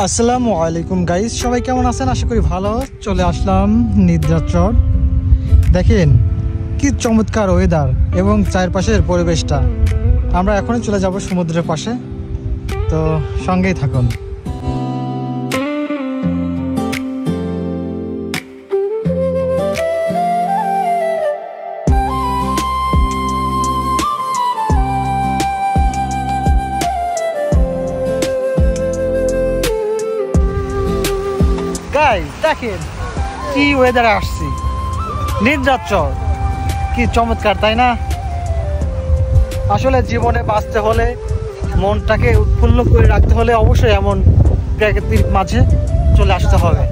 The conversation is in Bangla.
আসসালামু আলাইকুম গাইস, সবাই কেমন আছেন? আশা করি ভালো। চলে আসলাম নিদ্রাচর। দেখেন কি চমৎকার ওয়েদার এবং চারপাশের পরিবেশটা। আমরা এখনই চলে যাব সমুদ্রের পাশে, তো সঙ্গেই থাকুন। গাইস দেখেন কি ওয়েদারে আসছি, নিদ্রাচর। কি চমৎকার, তাই না? আসলে জীবনে বাঁচতে হলে, মনটাকে উৎফুল্ল করে রাখতে হলে অবশ্যই এমন প্রকৃতির মাঝে চলে আসতে হবে।